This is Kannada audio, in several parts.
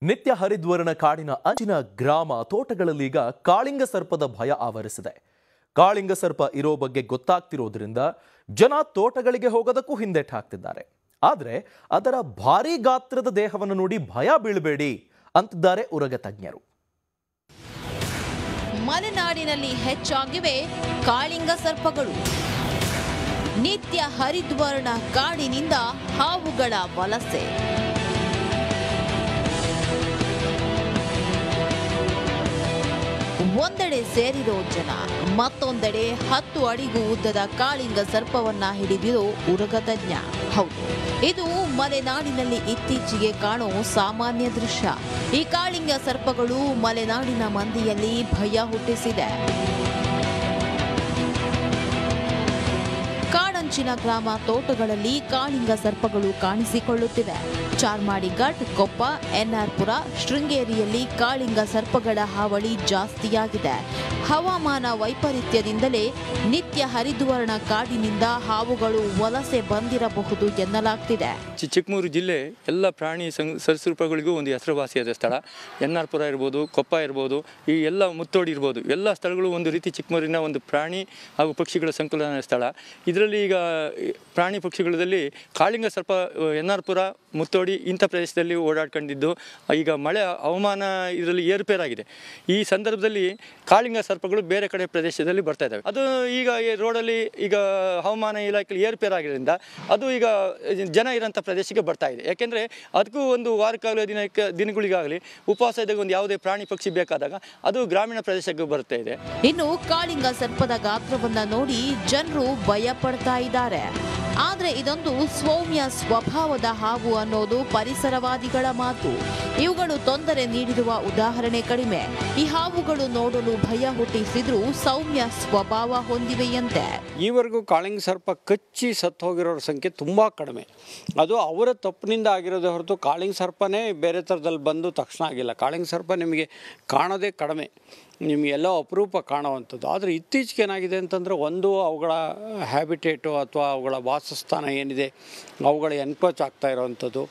ನಿತ್ಯ ಹರಿದ್ವರ್ಣ ಕಾಡಿನ ಅಂಚಿನ ಗ್ರಾಮ ತೋಟಗಳಲ್ಲೀಗ ಕಾಳಿಂಗ ಸರ್ಪದ ಭಯ ಆವರಿಸಿದೆ. ಕಾಳಿಂಗ ಸರ್ಪ ಇರೋ ಬಗ್ಗೆ ಗೊತ್ತಾಗ್ತಿರೋದ್ರಿಂದ ಜನ ತೋಟಗಳಿಗೆ ಹೋಗೋದಕ್ಕೂ ಹಿಂದೆಟ್ಟು ಹಾಕ್ತಿದ್ದಾರೆ. ಆದರೆ ಅದರ ಭಾರೀ ಗಾತ್ರದ ದೇಹವನ್ನು ನೋಡಿ ಭಯ ಬೀಳಬೇಡಿ ಅಂತಿದ್ದಾರೆ ಉರಗ ತಜ್ಞರು. ಮಲೆನಾಡಿನಲ್ಲಿ ಹೆಚ್ಚಾಗಿವೆ ಕಾಳಿಂಗ ಸರ್ಪಗಳು. ನಿತ್ಯ ಹರಿದ್ವರ್ಣ ಕಾಡಿನಿಂದ ಹಾವುಗಳ ವಲಸೆ. ಒಂದೆಡೆ ಸೇರಿರೋ ಜನ, ಮತ್ತೊಂದೆಡೆ 10 ಅಡಿಗೂ ಉದ್ದದ ಕಾಳಿಂಗ ಸರ್ಪವನ್ನ ಹಿಡಿದಿರೋ ಉರಗ ತಜ್ಞ. ಹೌದು, ಇದು ಮಲೆನಾಡಿನಲ್ಲಿ ಇತ್ತೀಚೆಗೆ ಕಾಣೋ ಸಾಮಾನ್ಯ ದೃಶ್ಯ. ಈ ಕಾಳಿಂಗ ಸರ್ಪಗಳು ಮಲೆನಾಡಿನ ಮಂದಿಯಲ್ಲಿ ಭಯ ಹುಟ್ಟಿಸಿದೆ. ಕಾಡಂಚಿನ ಗ್ರಾಮ ತೋಟಗಳಲ್ಲಿ ಕಾಳಿಂಗ ಸರ್ಪಗಳು ಕಾಣಿಸಿಕೊಳ್ಳುತ್ತಿವೆ. ಚಾರ್ಮಾಡಿ ಘಾಟ್, ಕೊಪ್ಪ, ಎನ್ಆರ್ ಪುರ, ಶೃಂಗೇರಿಯಲ್ಲಿ ಕಾಳಿಂಗ ಸರ್ಪಗಳ ಹಾವಳಿ ಜಾಸ್ತಿಯಾಗಿದೆ. ಹವಾಮಾನ ವೈಪರೀತ್ಯದಿಂದಲೇ ನಿತ್ಯ ಹರಿದ್ವರ್ಣ ಕಾಡಿನಿಂದ ಹಾವುಗಳು ವಲಸೆ ಬಂದಿರಬಹುದು ಎನ್ನಲಾಗ್ತಿದೆ. ಚಿಕ್ಕಮಗಳೂರು ಜಿಲ್ಲೆ ಎಲ್ಲ ಪ್ರಾಣಿ ಸರೀಸೃಪಗಳಿಗೂ ಒಂದು ಹೆಸರುವಾಸಿಯಾದ ಸ್ಥಳ. ಎನ್ಆರ್ ಪುರ ಇರ್ಬೋದು, ಕೊಪ್ಪ ಇರ್ಬೋದು, ಈ ಎಲ್ಲ ಮುತ್ತೋಡಿ ಇರ್ಬೋದು, ಎಲ್ಲ ಸ್ಥಳಗಳು ಒಂದು ರೀತಿ ಚಿಕ್ಕಮಗಳೂರಿನ ಒಂದು ಪ್ರಾಣಿ ಹಾಗೂ ಪಕ್ಷಿಗಳ ಸಂಕಲನ ಸ್ಥಳ. ಇದರಲ್ಲಿ ಈಗ ಪ್ರಾಣಿ ಪಕ್ಷಿಗಳಲ್ಲಿ ಕಾಳಿಂಗ ಸರ್ಪ ಎನ್ಆರ್ ಪುರ, ಮುತ್ತೋಡಿ ಇಂಥ ಪ್ರದೇಶದಲ್ಲಿ ಓಡಾಡ್ಕೊಂಡಿದ್ದು, ಈಗ ಮಳೆ ಹವಾಮಾನ ಇದರಲ್ಲಿ ಏರುಪೇರಾಗಿದೆ. ಈ ಸಂದರ್ಭದಲ್ಲಿ ಕಾಳಿಂಗ ಸರ್ಪಗಳು ಬೇರೆ ಕಡೆ ಪ್ರದೇಶದಲ್ಲಿ ಬರ್ತಾ ಇದ್ದಾವೆ. ಅದು ಈಗ ರೋಡಲ್ಲಿ ಈಗ ಹವಾಮಾನ ಇಲಾಖೆಯಲ್ಲಿ ಏರುಪೇರಾಗಿದ್ದರಿಂದ ಅದು ಈಗ ಜನ ಇರೋಂಥ ಪ್ರದೇಶಕ್ಕೆ ಬರ್ತಾ ಇದೆ. ಯಾಕೆಂದರೆ ಅದಕ್ಕೂ ಒಂದು ವಾರಕ್ಕಾಗಲಿ ದಿನಗಳಿಗಾಗಲಿ ಉಪವಾಸ ಇದ್ದಾಗ ಒಂದು ಯಾವುದೇ ಪ್ರಾಣಿ ಪಕ್ಷಿ ಬೇಕಾದಾಗ ಅದು ಗ್ರಾಮೀಣ ಪ್ರದೇಶಕ್ಕೆ ಬರ್ತಾ ಇದೆ. ಇನ್ನು ಕಾಳಿಂಗ ಸರ್ಪದ ಗಾತ್ರವನ್ನ ನೋಡಿ ಜನರು ಭಯ ಪಡ್ತಾ ಇದ್ದಾರೆ. ಆದ್ರೆ ಇದೊಂದು ಸೌಮ್ಯ ಸ್ವಭಾವದ ಹಾವು ಅನ್ನೋದು ಪರಿಸರವಾದಿಗಳ ಮಾತು. ಇವುಗಳು ತೊಂದರೆ ನೀಡಿರುವ ಉದಾಹರಣೆ ಕಡಿಮೆ. ಈ ಹಾವುಗಳು ನೋಡಲು ಭಯ ಹುಟ್ಟಿಸಿದ್ರೂ ಸೌಮ್ಯ ಸ್ವಭಾವ ಹೊಂದಿವೆಯಂತೆ. ಈವರೆಗೂ ಕಾಳಿಂಗ ಸರ್ಪ ಕಚ್ಚಿ ಸತ್ತು ಹೋಗಿರೋರ ಸಂಖ್ಯೆ ತುಂಬ ಕಡಿಮೆ. ಅದು ಅವರ ತಪ್ಪಿನಿಂದ ಆಗಿರೋದೇ ಹೊರತು ಕಾಳಿಂಗ ಸರ್ಪನೇ ಬೇರೆ ಥರದಲ್ಲಿ ಬಂದು ತಕ್ಷಣ ಆಗಿಲ್ಲ. ಕಾಳಿಂಗ ಸರ್ಪ ನಿಮಗೆ ಕಾಣೋದೇ ಕಡಿಮೆ, ನಿಮಗೆಲ್ಲೋ ಅಪರೂಪ ಕಾಣುವಂಥದ್ದು. ಆದರೆ ಇತ್ತೀಚೆಗೆ ಏನಾಗಿದೆ ಅಂತಂದರೆ, ಒಂದು ಅವುಗಳ ಹ್ಯಾಬಿಟೇಟು ಅಥವಾ ಅವುಗಳ ವಾಸಸ್ಥಾನ ಏನಿದೆ ಅವುಗಳ ಎನ್ಕ್ರೋಚ್ ಆಗ್ತಾ ಇರೋವಂಥದ್ದು,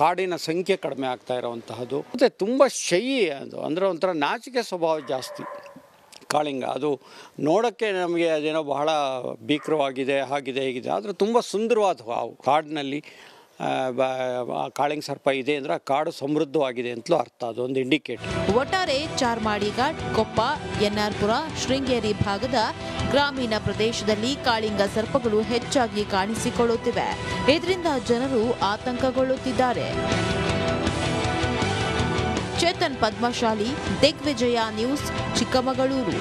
ಕಾಡಿನ ಸಂಖ್ಯೆ ಕಡಿಮೆ ಆಗ್ತಾ ಇರೋವಂತಹದ್ದು, ಮತ್ತು ತುಂಬ ಶೈ ಅದು, ಅಂದರೆ ಒಂಥರ ನಾಚಿಕೆ ಸ್ವಭಾವ ಜಾಸ್ತಿ ಕಾಳಿಂಗ. ಅದು ನೋಡೋಕ್ಕೆ ನಮಗೆ ಅದೇನೋ ಬಹಳ ಭೀಕರವಾಗಿದೆ, ಹಾಗಿದೆ ಹೀಗಿದೆ, ಆದರೆ ತುಂಬ ಸುಂದರವಾದ ಹಾವು. ಕಾಡಿನಲ್ಲಿ ಕಾಳಿಂಗ ಸರ್ಪ ಇದೆ ಅಂದರೆ ಆ ಕಾಡು ಸಮೃದ್ಧವಾಗಿದೆ ಅಂತಲೂ ಅರ್ಥ. ಅದೊಂದು ಇಂಡಿಕೇಟರ್. ಒಟ್ಟಾರೆ ಚಾರ್ಮಾಡಿ ಘಾಟ್, ಕೊಪ್ಪ, ಎನ್ಆರ್ ಪುರ, ಶೃಂಗೇರಿ ಭಾಗದ ಗ್ರಾಮೀಣ ಪ್ರದೇಶದಲ್ಲಿ ಕಾಳಿಂಗ ಸರ್ಪಗಳು ಹೆಚ್ಚಾಗಿ ಕಾಣಿಸಿಕೊಳ್ಳುತ್ತಿವೆ. ಇದರಿಂದ ಜನರು ಆತಂಕಗೊಳ್ಳುತ್ತಿದ್ದಾರೆ. ಚೇತನ್ ಪದ್ಮಶಾಲಿ, ದಿಗ್ವಿಜಯ ನ್ಯೂಸ್, ಚಿಕ್ಕಮಗಳೂರು.